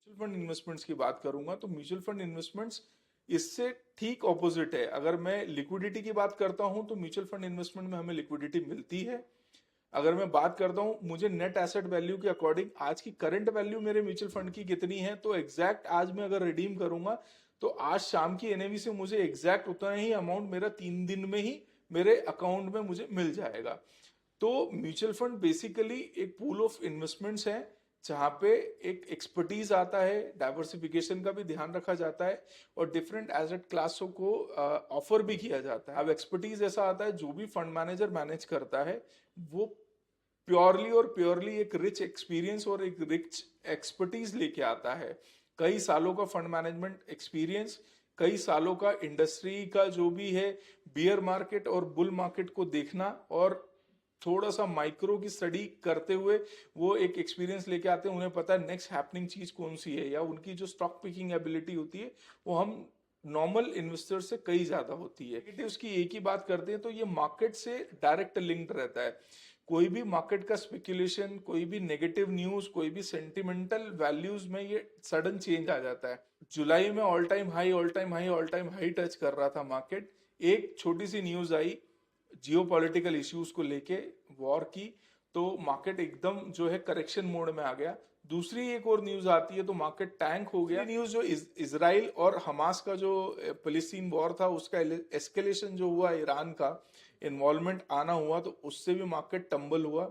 Mutual fund investments की बात करूंगा तो म्यूचुअल फंड इन्वेस्टमेंट्स इससे ठीक ऑपोजिट है। अगर मैं लिक्विडिटी की बात करता हूं तो म्यूचुअल फंड इन्वेस्टमेंट में हमें लिक्विडिटी मिलती है। अगर मैं बात करता हूं मुझे नेट एसेट वैल्यू के अकॉर्डिंग आज की करंट वैल्यू मेरे म्यूचुअल फंड की कितनी है, तो एग्जैक्ट आज मैं अगर रिडीम करूंगा तो आज शाम की एनएवी से मुझे एग्जैक्ट उतना ही अमाउंट मेरा 3 दिन में ही मेरे अकाउंट में मुझे मिल जाएगा। तो म्यूचुअल फंड बेसिकली एक पूल ऑफ इन्वेस्टमेंट्स है जहां पे एक एक्सपर्टीज आता है, डाइवर्सिफिकेशन का भी ध्यान रखा जाता है और डिफरेंट एसेट क्लासों को ऑफर भी किया जाता है। अब एक्सपर्टीज ऐसा आता है जो भी फंड मैनेजर मैनेज करता है वो प्योरली एक रिच एक्सपीरियंस और एक रिच एक्सपर्टीज लेके आता है। कई सालों का फंड मैनेजमेंट एक्सपीरियंस, कई सालों का इंडस्ट्री का जो भी है बियर मार्केट और बुल मार्केट को देखना और थोड़ा सा माइक्रो की स्टडी करते हुए वो एक एक्सपीरियंस लेके आते हैं। उन्हें पता है नेक्स्ट हैपनिंग चीज कौन सी है, या उनकी जो स्टॉक पिकिंग एबिलिटी होती है वो हम नॉर्मल इन्वेस्टर से कई ज्यादा होती है। उसकी एक ही बात करते हैं तो ये मार्केट से डायरेक्ट लिंक्ड रहता है। कोई भी मार्केट का स्पेकुलेशन, कोई भी नेगेटिव न्यूज, कोई भी सेंटिमेंटल वैल्यूज में ये सडन चेंज आ जाता है। जुलाई में ऑल टाइम हाई टच कर रहा था मार्केट। एक छोटी सी न्यूज आई जियो पॉलिटिकल इश्यूज को लेके, वॉर की, तो मार्केट एकदम जो है करेक्शन मोड में आ गया। दूसरी एक और न्यूज आती है तो मार्केट टैंक हो गया। न्यूज जो इजराइल और हमास का जो फिलिस्तीन वॉर था उसका एस्केलेशन जो हुआ, ईरान का इन्वॉल्वमेंट आना हुआ, तो उससे भी मार्केट टंबल हुआ।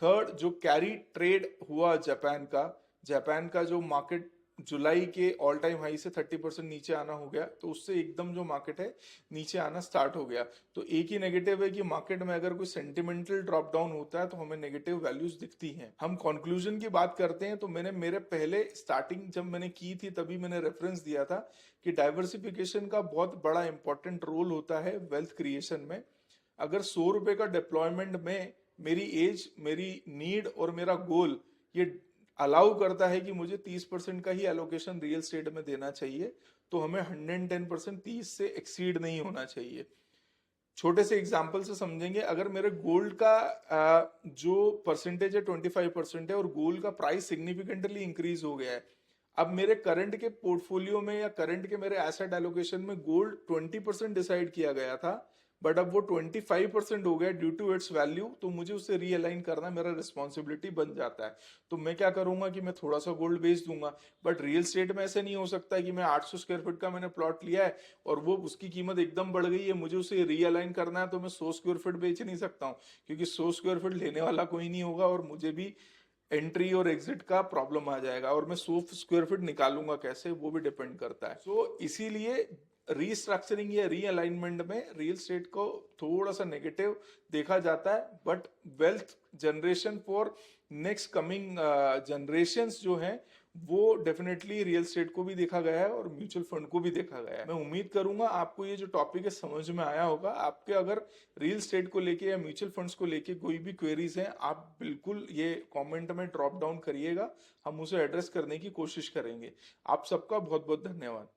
थर्ड, जो कैरी ट्रेड हुआ जापान का जो मार्केट जुलाई के ऑल टाइम हाई से 30% नीचे आना हो गया, तो उससे एकदम जो मार्केट है नीचे आना स्टार्ट हो गया। तो एक ही नेगेटिव है कि मार्केट में अगर कोई सेंटिमेंटल ड्रॉप डाउन होता है तो हमें नेगेटिव वैल्यूज दिखती हैं। हम कंक्लूजन की बात करते हैं तो मैंने मेरे पहले स्टार्टिंग जब मैंने की थी तभी मैंने रेफरेंस दिया था कि डाइवर्सिफिकेशन का बहुत बड़ा इंपॉर्टेंट रोल होता है वेल्थ क्रिएशन में। अगर 100 रुपए का डिप्लॉयमेंट में मेरी एज, मेरी नीड और मेरा गोल ये अलाउ करता है कि मुझे 30% का ही एलोकेशन रियल स्टेट में देना चाहिए, तो हमें 110% 30 से एक्सीड नहीं होना चाहिए। छोटे से एग्जाम्पल से समझेंगे, अगर मेरे गोल्ड का जो परसेंटेज है 25% है और गोल्ड का प्राइस सिग्निफिकेंटली इंक्रीज हो गया है, अब मेरे करंट के पोर्टफोलियो में या करंट के मेरे एसेट एलोकेशन में गोल्ड 20% डिसाइड किया गया था, बट अब वो 25% हो गया ड्यू टू इट्स वैल्यू, तो मुझे उसे रीअलाइन करना मेरा रिस्पॉन्सिबिलिटी बन जाता है। तो मैं क्या करूंगा कि मैं थोड़ा सा गोल्ड बेच दूंगा। बट रियल स्टेट में ऐसे नहीं हो सकता कि मैं 800 स्क्वायर फीट का मैंने प्लॉट लिया है और वो उसकी कीमत एकदम बढ़ गई है, मुझे उसे रीअलाइन करना है, तो मैं 100 स्क्वायर फीट बेच नहीं सकता हूँ, क्योंकि 100 स्क्वायर फीट लेने वाला कोई नहीं होगा और मुझे भी एंट्री और एग्जिट का प्रॉब्लम आ जाएगा। और मैं 100 स्क्वायर फीट निकालूंगा कैसे, वो भी डिपेंड करता है। सो इसीलिए रीस्ट्रक्चरिंग या रीअलाइनमेंट में रियल स्टेट को थोड़ा सा नेगेटिव देखा जाता है, but wealth generation for next coming generations जो हैं वो डेफिनेटली रियल स्टेट को भी देखा गया है और म्यूचुअल फंड को भी देखा गया है। मैं उम्मीद करूंगा आपको ये जो टॉपिक है समझ में आया होगा। आपके अगर रियल स्टेट को लेके या म्यूचुअल फंड्स को लेके कोई भी क्वेरीज हैं, आप बिल्कुल ये कमेंट में ड्रॉप डाउन करिएगा, हम उसे एड्रेस करने की कोशिश करेंगे। आप सबका बहुत बहुत धन्यवाद।